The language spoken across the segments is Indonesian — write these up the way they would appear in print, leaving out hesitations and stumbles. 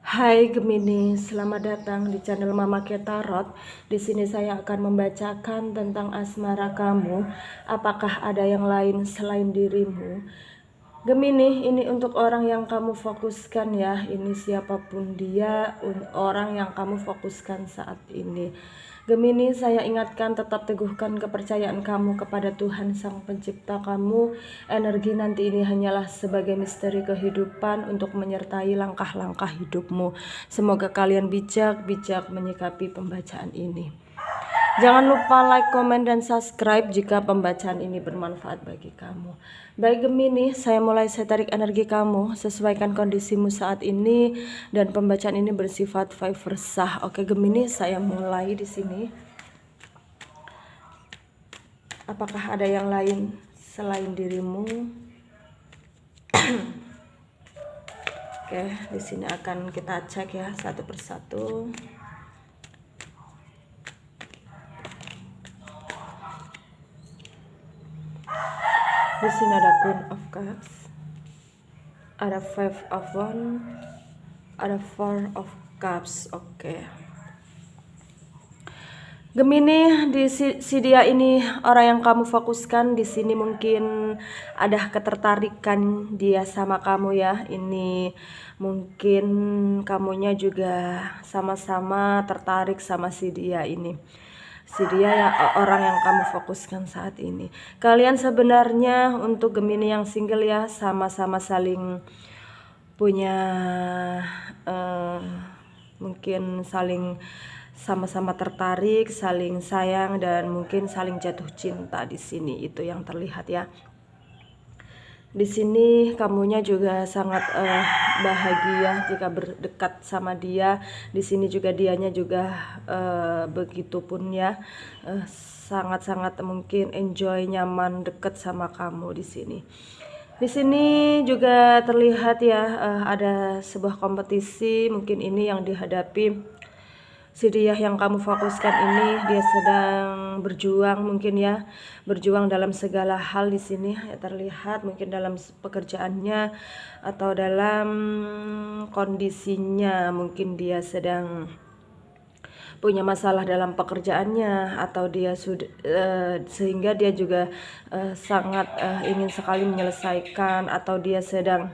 Hai Gemini, selamat datang di channel Mama Ke Tarot. Di sini saya akan membacakan tentang asmara kamu. Apakah ada yang lain selain dirimu? Gemini, ini untuk orang yang kamu fokuskan ya. Ini siapapun dia, orang yang kamu fokuskan saat ini. Gemini, saya ingatkan tetap teguhkan kepercayaan kamu kepada Tuhan Sang Pencipta kamu. Energi nanti ini hanyalah sebagai misteri kehidupan untuk menyertai langkah-langkah hidupmu. Semoga kalian bijak menyikapi pembacaan ini. Jangan lupa like, komen, dan subscribe jika pembacaan ini bermanfaat bagi kamu. Baik Gemini, saya tarik energi kamu, sesuaikan kondisimu saat ini, dan pembacaan ini bersifat favor sah. Oke Gemini, saya mulai di sini. Apakah ada yang lain selain dirimu? Oke, di sini akan kita cek ya satu persatu. Di sini ada Queen of Cups, ada Five of Wands, ada Four of Cups. Oke. Gemini, si dia ini orang yang kamu fokuskan di sini, mungkin ada ketertarikan dia sama kamu ya. Ini mungkin kamunya juga sama-sama tertarik sama si dia ini. Si dia ya orang yang kamu fokuskan saat ini. Kalian sebenarnya untuk Gemini yang single ya, sama-sama saling punya mungkin saling sama-sama tertarik, saling sayang, dan mungkin saling jatuh cinta di sini. Itu yang terlihat ya. Di sini kamunya juga sangat bahagia jika berdekat sama dia. Di sini juga dianya juga begitupun ya, sangat-sangat mungkin enjoy, nyaman, dekat sama kamu di sini. Di sini juga terlihat ya, ada sebuah kompetisi, mungkin ini yang dihadapi si dia yang kamu fokuskan ini. Dia sedang berjuang mungkin ya, berjuang dalam segala hal di sini ya, terlihat mungkin dalam pekerjaannya atau dalam kondisinya. Mungkin dia sedang punya masalah dalam pekerjaannya, atau dia sudah sehingga dia juga sangat ingin sekali menyelesaikan, atau dia sedang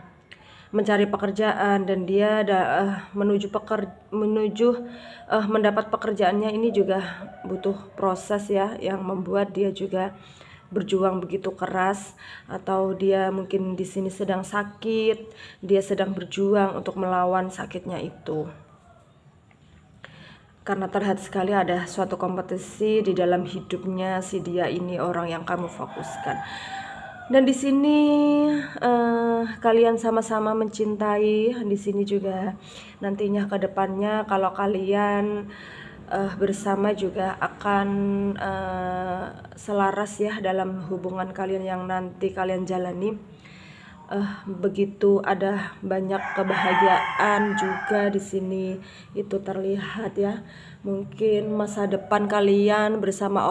mencari pekerjaan dan dia menuju mendapat pekerjaannya. Ini juga butuh proses ya, yang membuat dia juga berjuang begitu keras, atau dia mungkin di sini sedang sakit, dia sedang berjuang untuk melawan sakitnya itu. Karena terlihat sekali ada suatu kompetisi di dalam hidupnya si dia ini, orang yang kamu fokuskan. Dan di sini kalian sama-sama mencintai. Di sini juga nantinya ke depannya kalau kalian bersama juga akan selaras ya dalam hubungan kalian yang nanti kalian jalani. Begitu ada banyak kebahagiaan juga di sini, itu terlihat ya. Mungkin masa depan kalian bersama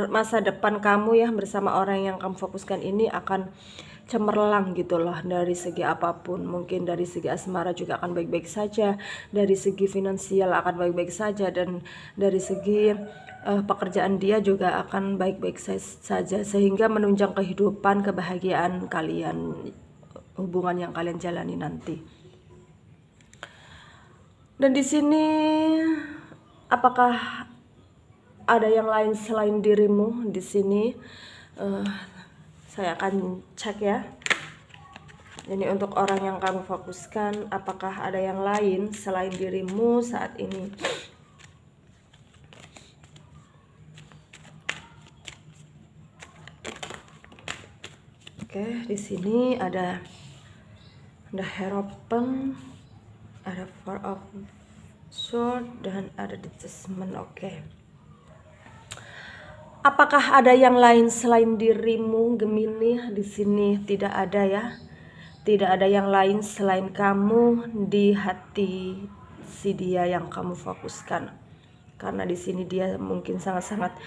masa depan kamu ya bersama orang yang kamu fokuskan ini akan cemerlang gitu loh, dari segi apapun. Mungkin dari segi asmara juga akan baik-baik saja, dari segi finansial akan baik-baik saja, dan dari segi pekerjaan dia juga akan baik-baik saja, sehingga menunjang kehidupan kebahagiaan kalian, hubungan yang kalian jalani nanti. Dan di sini apakah ada yang lain selain dirimu di sini? Saya akan cek ya. Ini untuk orang yang kamu fokuskan, apakah ada yang lain selain dirimu saat ini? Oke, di sini ada Hierophant, ada Four of Swords, dan ada The Judgment. Oke. Apakah ada yang lain selain dirimu, Gemini? Di sini tidak ada ya. Tidak ada yang lain selain kamu di hati si dia yang kamu fokuskan. karena di sini dia mungkin sangat-sangat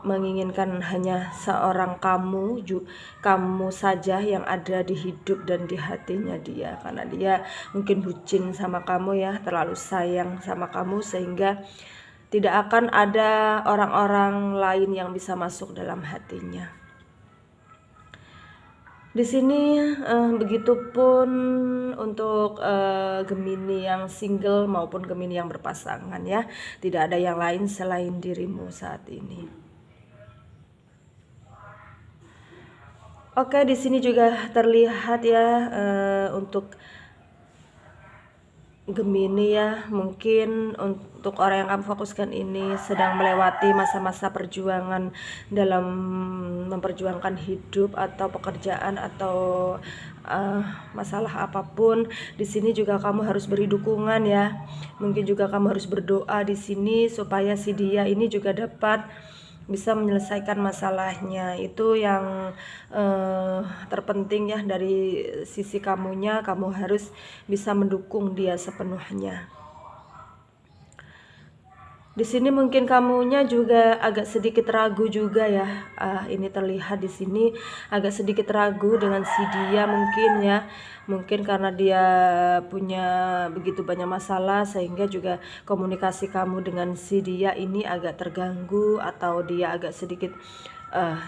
menginginkan hanya seorang kamu saja yang ada di hidup dan di hatinya dia, karena dia mungkin bucin sama kamu ya, terlalu sayang sama kamu sehingga tidak akan ada orang-orang lain yang bisa masuk dalam hatinya. Di sini begitupun untuk Gemini yang single maupun Gemini yang berpasangan ya. Tidak ada yang lain selain dirimu saat ini. Oke, di sini juga terlihat ya untuk Gemini ya, mungkin untuk orang yang kamu fokuskan ini sedang melewati masa-masa perjuangan dalam memperjuangkan hidup atau pekerjaan atau masalah apapun. Di sini juga kamu harus beri dukungan ya. Mungkin juga kamu harus berdoa di sini supaya si dia ini juga dapat bisa menyelesaikan masalahnya. Itu yang terpenting ya, dari sisi kamunya, kamu harus bisa mendukung dia sepenuhnya. Di sini mungkin kamunya juga agak sedikit ragu juga ya. Ini terlihat di sini agak sedikit ragu dengan si dia mungkin ya. Mungkin karena dia punya begitu banyak masalah sehingga juga komunikasi kamu dengan si dia ini agak terganggu atau dia agak sedikit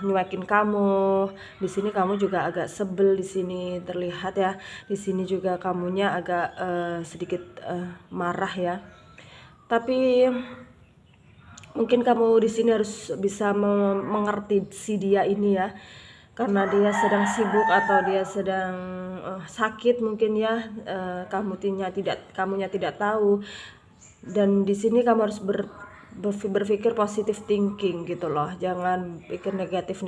nyuekin kamu. Di sini kamu juga agak sebel, di sini terlihat ya. Di sini juga kamunya agak sedikit marah ya. Tapi mungkin kamu di sini harus bisa mengerti si dia ini ya, karena dia sedang sibuk atau dia sedang sakit mungkin ya, kamunya tidak tahu. Dan di sini kamu harus berpikir positive thinking gitu loh, jangan pikir negatif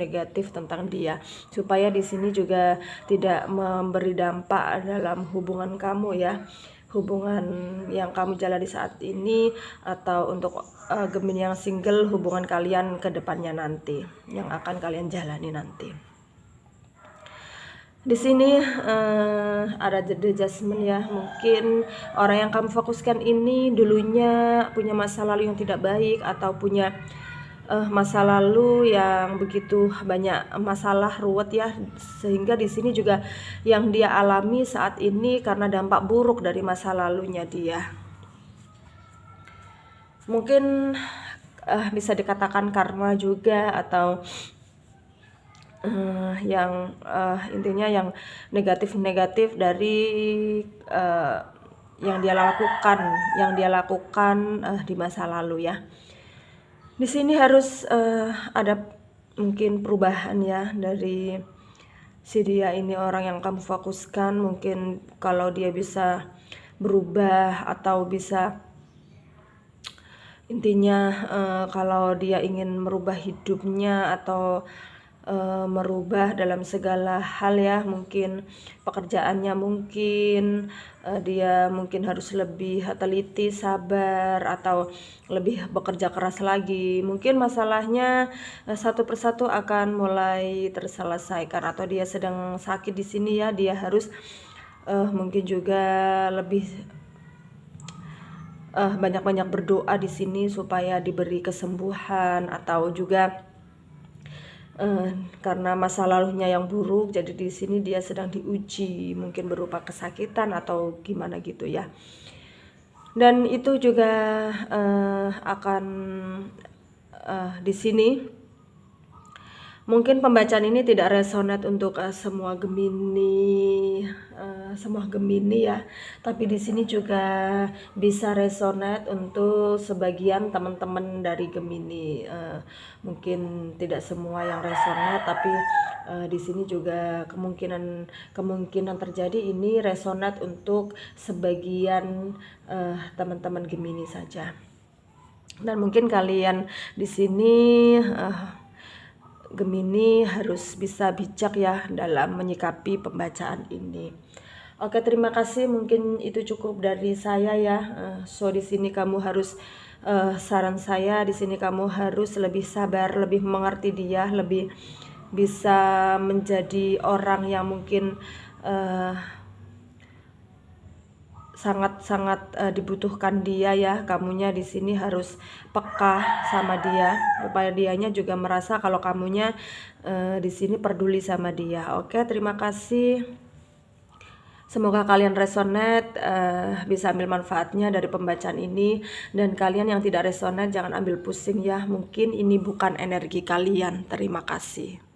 tentang dia, supaya di sini juga tidak memberi dampak dalam hubungan kamu ya, hubungan yang kamu jalani saat ini, atau untuk Gemini yang single, hubungan kalian ke depannya nanti yang akan kalian jalani nanti. Di sini ada The Judgment ya. Mungkin orang yang kamu fokuskan ini dulunya punya masa lalu yang tidak baik atau punya masa lalu yang begitu banyak masalah ruwet ya, sehingga di sini juga yang dia alami saat ini karena dampak buruk dari masa lalunya dia. Mungkin bisa dikatakan karma juga, atau yang intinya yang negatif dari yang dia lakukan di masa lalu ya. Di sini harus ada mungkin perubahan ya dari si dia ini, orang yang kamu fokuskan. Mungkin kalau dia bisa berubah atau bisa, intinya kalau dia ingin merubah hidupnya atau merubah dalam segala hal ya, mungkin pekerjaannya, mungkin dia mungkin harus lebih teliti, sabar, atau lebih bekerja keras lagi. Mungkin masalahnya satu persatu akan mulai terselesaikan, atau dia sedang sakit di sini ya, dia harus mungkin juga lebih banyak-banyak berdoa di sini supaya diberi kesembuhan, atau juga karena masa lalunya yang buruk, jadi di sini dia sedang diuji, mungkin berupa kesakitan atau gimana gitu ya. Dan itu juga akan di sini mungkin pembacaan ini tidak resonate untuk semua Gemini, ya. Tapi di sini juga bisa resonate untuk sebagian teman-teman dari Gemini. Mungkin tidak semua yang resonate, tapi di sini juga kemungkinan terjadi ini resonate untuk sebagian teman-teman Gemini saja. Dan mungkin kalian di sini Gemini harus bisa bijak ya dalam menyikapi pembacaan ini. Oke, terima kasih. Mungkin itu cukup dari saya ya. So di sini kamu harus saran saya di sini kamu harus lebih sabar, lebih mengerti dia, lebih bisa menjadi orang yang mungkin sangat-sangat dibutuhkan dia ya. Kamunya di sini harus peka sama dia supaya dianya juga merasa kalau kamunya di sini peduli sama dia. Oke, terima kasih. Semoga kalian resonate, bisa ambil manfaatnya dari pembacaan ini. Dan kalian yang tidak resonate jangan ambil pusing ya, mungkin ini bukan energi kalian. Terima kasih.